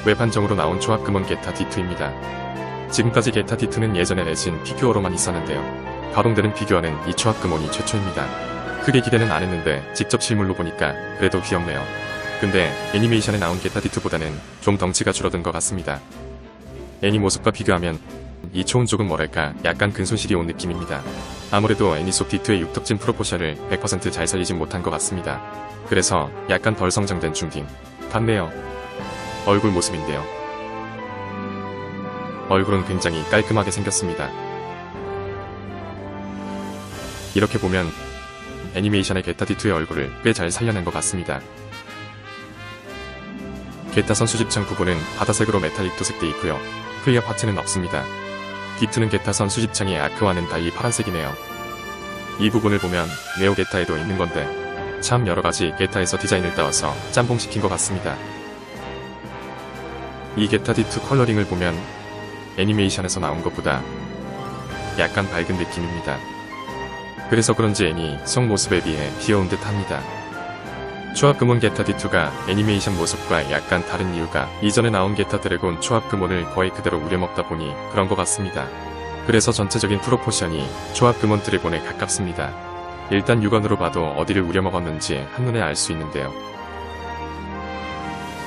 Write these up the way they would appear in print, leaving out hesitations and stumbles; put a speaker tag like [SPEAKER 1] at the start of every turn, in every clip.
[SPEAKER 1] 외판정으로 나온 조합금원 게타 D2입니다. 지금까지 게타 D2는 예전에 레진 피규어로만 있었는데요. 가동되는 피규어는 이 조합금원이 최초입니다. 크게 기대는 안 했는데 직접 실물로 보니까 그래도 귀엽네요. 근데 애니메이션에 나온 게타 D2보다는 좀 덩치가 줄어든 것 같습니다. 애니 모습과 비교하면 이 초은 조금 뭐랄까 약간 근손실이 온 느낌입니다. 아무래도 애니 속 D2의 육덕진 프로포션을 100% 잘 살리진 못한 것 같습니다. 그래서 약간 덜 성장된 중딩 같네요. 얼굴 모습인데요. 얼굴은 굉장히 깔끔하게 생겼습니다. 이렇게 보면 애니메이션의 게타 D2의 얼굴을 꽤 잘 살려낸 것 같습니다. 게타 선수집창 부분은 바다색으로 메탈릭 도색돼 있고요. 클리어 파츠는 없습니다. D2는 게타 선수집창이 아크와는 달리 파란색이네요. 이 부분을 보면 네오 게타에도 있는 건데 참 여러가지 게타에서 디자인을 따와서 짬뽕시킨 것 같습니다. 이 게타 D2 컬러링을 보면 애니메이션에서 나온 것보다 약간 밝은 느낌입니다. 그래서 그런지 애니 속 모습에 비해 귀여운 듯 합니다. 조합금원 게타 D2가 애니메이션 모습과 약간 다른 이유가 이전에 나온 게타 드래곤 조합금원을 거의 그대로 우려먹다 보니 그런 것 같습니다. 그래서 전체적인 프로포션이 조합금원 드래곤에 가깝습니다. 일단 육안으로 봐도 어디를 우려먹었는지 한눈에 알 수 있는데요.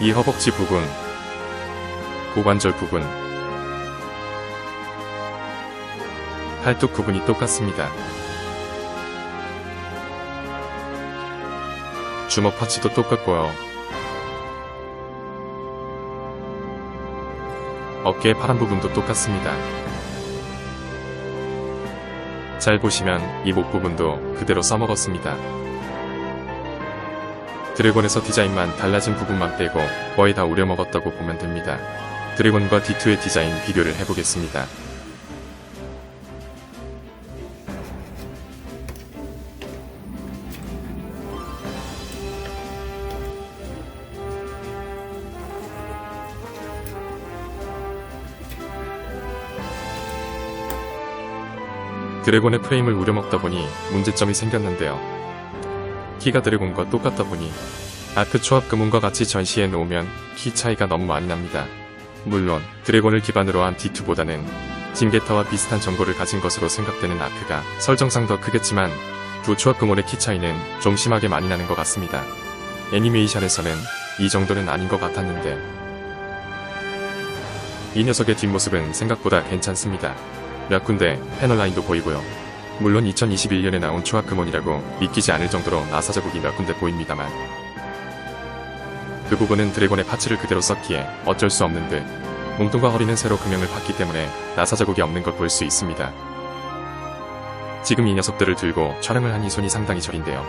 [SPEAKER 1] 이 허벅지 부분, 고관절 부분, 팔뚝 부분이 똑같습니다. 주먹 파츠도 똑같고요. 어깨의 파란 부분도 똑같습니다. 잘 보시면 이 목 부분도 그대로 써먹었습니다. 드래곤에서 디자인만 달라진 부분만 빼고 거의 다 우려먹었다고 보면 됩니다. 드래곤과 D2의 디자인 비교를 해보겠습니다. 드래곤의 프레임을 우려먹다 보니 문제점이 생겼는데요. 키가 드래곤과 똑같다 보니 아크 조합금원과 같이 전시해 놓으면 키 차이가 너무 많이 납니다. 물론 드래곤을 기반으로 한 D2보다는 진게타와 비슷한 정보를 가진 것으로 생각되는 아크가 설정상 더 크겠지만 두 조합금원의 키 차이는 좀 심하게 많이 나는 것 같습니다. 애니메이션에서는 이 정도는 아닌 것 같았는데 이 녀석의 뒷모습은 생각보다 괜찮습니다. 몇 군데 패널 라인도 보이고요. 물론 2021년에 나온 조합금원이라고 믿기지 않을 정도로 나사 자국이 몇 군데 보입니다만 그 부분은 드래곤의 파츠를 그대로 썼기에 어쩔 수 없는 듯 몸통과 허리는 새로 금형을 팠기 때문에 나사 자국이 없는 걸 볼 수 있습니다. 지금 이 녀석들을 들고 촬영을 한 이 손이 상당히 저린데요.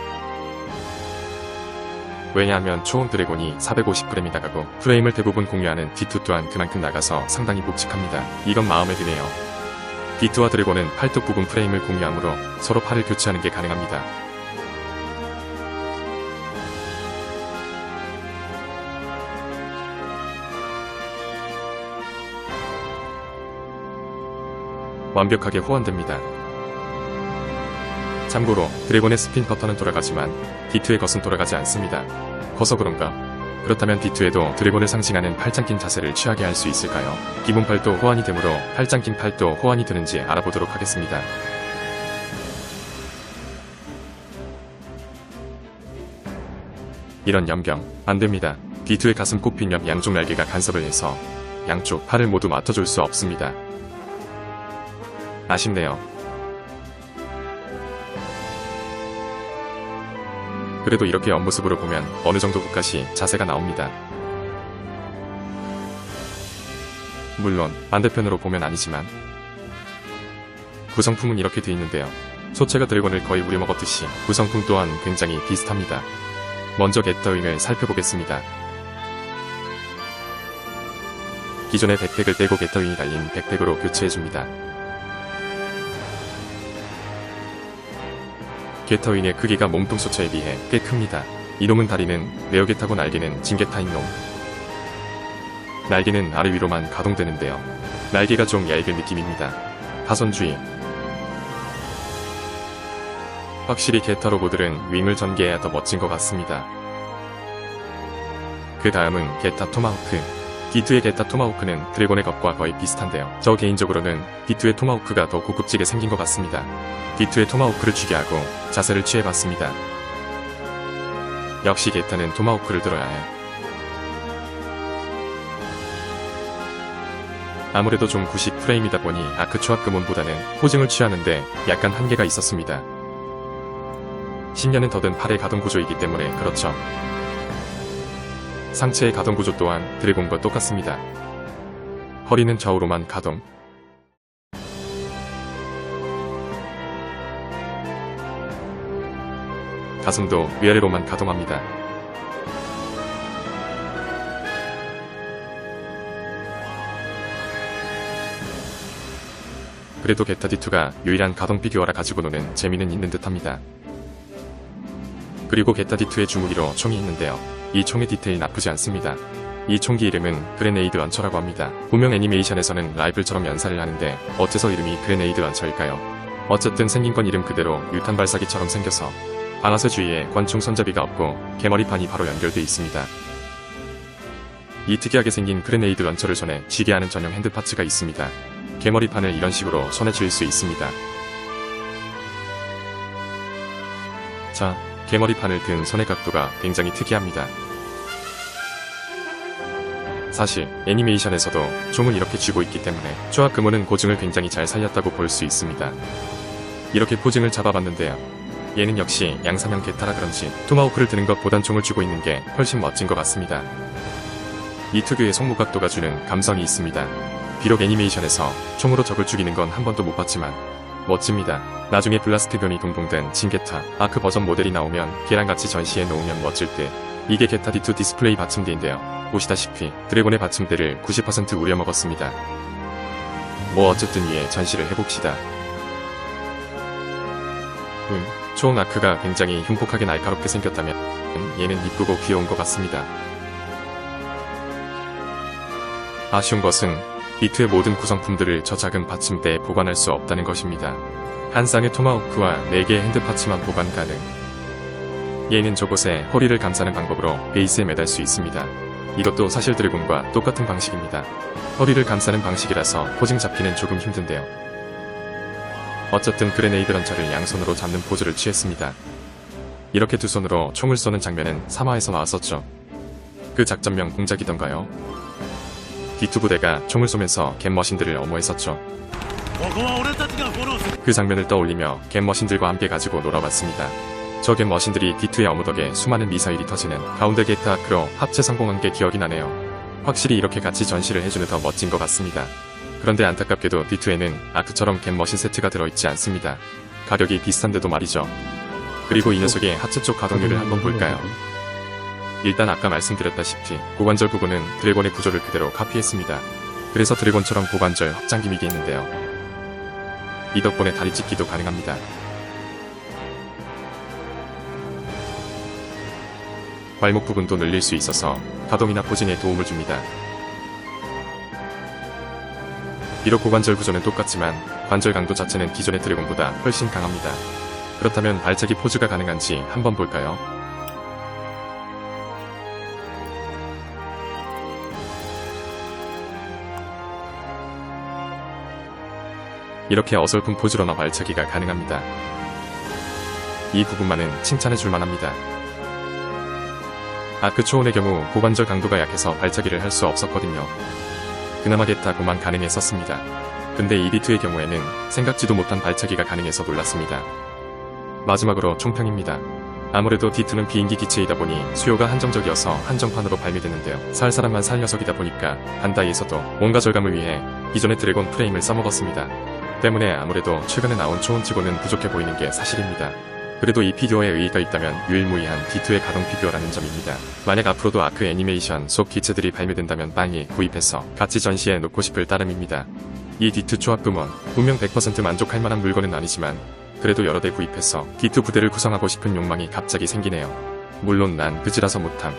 [SPEAKER 1] 왜냐하면 초원 드래곤이 450g이 나가고 프레임을 대부분 공유하는 D2 또한 그만큼 나가서 상당히 묵직합니다. 이건 마음에 드네요. D2와 드래곤은 팔뚝 부분 프레임을 공유하므로 서로 팔을 교체하는 게 가능합니다. 완벽하게 호환됩니다. 참고로 드래곤의 스핀 버튼은 돌아가지만 D2의 것은 돌아가지 않습니다. 커서 그런가? 그렇다면 D2에도 드래곤을 상징하는 팔짱 낀 자세를 취하게 할 수 있을까요? 기본 팔도 호환이 되므로 팔짱 낀 팔도 호환이 되는지 알아보도록 하겠습니다. 이런 연병 안됩니다. D2의 가슴 꼽힌 옆 양쪽 날개가 간섭을 해서 양쪽 팔을 모두 맞춰줄 수 없습니다. 아쉽네요. 그래도 이렇게 옆모습으로 보면 어느 정도 국가시 자세가 나옵니다. 물론 반대편으로 보면 아니지만 구성품은 이렇게 돼 있는데요. 소체가 드래곤을 거의 우려먹었듯이 구성품 또한 굉장히 비슷합니다. 먼저 게타윈을 살펴보겠습니다. 기존의 백팩을 떼고 게타윈이 달린 백팩으로 교체해줍니다. 게타윈의 크기가 몸통 소체에 비해 꽤 큽니다. 이놈은 다리는 네오게타고 날개는 진게타인 놈. 날개는 아래 위로만 가동되는데요. 날개가 좀 얇은 느낌입니다. 파손주의. 확실히 게타 로봇들은 윙을 전개해야 더 멋진 것 같습니다. 그 다음은 게타 토마호크. D2의 게타 토마호크는 드래곤의 것과 거의 비슷한데요. 저 개인적으로는 D2의 토마호크가 더 고급지게 생긴 것 같습니다. D2의 토마호크를 쥐게 하고 자세를 취해봤습니다. 역시 게타는 토마호크를 들어야 해. 아무래도 좀 구식 프레임이다 보니 아크 초합금온보다는 포징을 취하는데 약간 한계가 있었습니다. 10년은 더 든 팔의 가동 구조이기 때문에 그렇죠. 상체의 가동 구조 또한 드래곤과 똑같습니다. 허리는 좌우로만 가동. 가슴도 위아래로만 가동합니다. 그래도 게타 D2가 유일한 가동 피규어라 가지고 노는 재미는 있는 듯합니다. 그리고 게타 D2의 주무기로 총이 있는데요. 이 총의 디테일 나쁘지 않습니다. 이 총기 이름은 그레네이드 런처라고 합니다. 분명 애니메이션에서는 라이플처럼 연사를 하는데 어째서 이름이 그레네이드 런처일까요? 어쨌든 생긴 건 이름 그대로 유탄 발사기처럼 생겨서 방아쇠 주위에 권총 손잡이가 없고 개머리판이 바로 연결돼 있습니다. 이 특이하게 생긴 그레네이드 런처를 손에 쥐게 하는 전용 핸드 파츠가 있습니다. 개머리판을 이런 식으로 손에 쥘 수 있습니다. 자, 개머리판을 든 손의 각도가 굉장히 특이합니다. 사실 애니메이션에서도 총을 이렇게 쥐고 있기 때문에 초합금온은 고증을 굉장히 잘 살렸다고 볼 수 있습니다. 이렇게 포징을 잡아봤는데요. 얘는 역시 양산형 게타라 그런지 토마호크를 드는 것보단 총을 쥐고 있는 게 훨씬 멋진 것 같습니다. 이 특유의 손목 각도가 주는 감성이 있습니다. 비록 애니메이션에서 총으로 적을 죽이는 건 한 번도 못 봤지만 멋집니다. 나중에 블라스트변이 동봉된 진게타 아크 버전 모델이 나오면 걔랑 같이 전시해 놓으면 멋질 듯. 이게 게타 D2 디스플레이 받침대인데요. 보시다시피 드래곤의 받침대를 90% 우려먹었습니다. 뭐 어쨌든 위에 전시를 해봅시다. 총 아크가 굉장히 흉폭하게 날카롭게 생겼다면 얘는 이쁘고 귀여운 것 같습니다. 아쉬운 것은 D2의 모든 구성품들을 저 작은 받침대에 보관할 수 없다는 것입니다. 한 쌍의 토마호크와 4개의 핸드 파츠만 보관 가능. 얘는 저곳에 허리를 감싸는 방법으로 베이스에 매달 수 있습니다. 이것도 사실 드래곤과 똑같은 방식입니다. 허리를 감싸는 방식이라서 포징 잡기는 조금 힘든데요. 어쨌든 그레네이드 런처를 양손으로 잡는 포즈를 취했습니다. 이렇게 두 손으로 총을 쏘는 장면은 3화에서 나왔었죠. 그 작전명 공작이던가요? D2 부대가 총을 쏘면서 갯머신들을 엄호했었죠. 그 장면을 떠올리며 갯머신들과 함께 가지고 놀아봤습니다. 저 갯머신들이 D2의 어무 덕에 수많은 미사일이 터지는 가운데 게타 아크로 합체 성공한 게 기억이 나네요. 확실히 이렇게 같이 전시를 해주는 더 멋진 것 같습니다. 그런데 안타깝게도 D2에는 아크처럼 갯머신 세트가 들어있지 않습니다. 가격이 비싼데도 말이죠. 그리고 이 녀석의 하체 쪽 가동률을 한번 볼까요? 일단 아까 말씀드렸다시피 고관절 부분은 드래곤의 구조를 그대로 카피했습니다. 그래서 드래곤처럼 고관절 확장 기믹이 있는데요. 이 덕분에 다리 찢기도 가능합니다. 발목 부분도 늘릴 수 있어서 가동이나 포징에 도움을 줍니다. 비록 고관절 구조는 똑같지만 관절 강도 자체는 기존의 드래곤보다 훨씬 강합니다. 그렇다면 발차기 포즈가 가능한지 한번 볼까요? 이렇게 어설픈 포즈로나 발차기가 가능합니다. 이 부분만은 칭찬해 줄만합니다. 아크 초원의 경우 고관절 강도가 약해서 발차기를 할 수 없었거든요. 그나마 게타고만 가능했었습니다. 근데 이 D2의 경우에는 생각지도 못한 발차기가 가능해서 놀랐습니다. 마지막으로 총평입니다. 아무래도 D2는 비행기 기체이다 보니 수요가 한정적이어서 한정판으로 발매되는데요. 살 사람만 살 녀석이다 보니까 반다이에서도 뭔가 절감을 위해 기존의 드래곤 프레임을 써먹었습니다. 때문에 아무래도 최근에 나온 초원치고는 부족해 보이는 게 사실입니다. 그래도 이 피규어에 의의가 있다면 유일무이한 D2의 가동 피규어라는 점입니다. 만약 앞으로도 아크 애니메이션 속 기체들이 발매된다면 빨리 구입해서 같이 전시해 놓고 싶을 따름입니다. 이 D2 초합금온 분명 100% 만족할 만한 물건은 아니지만 그래도 여러 대 구입해서 D2 부대를 구성하고 싶은 욕망이 갑자기 생기네요. 물론 난 그지라서 못함.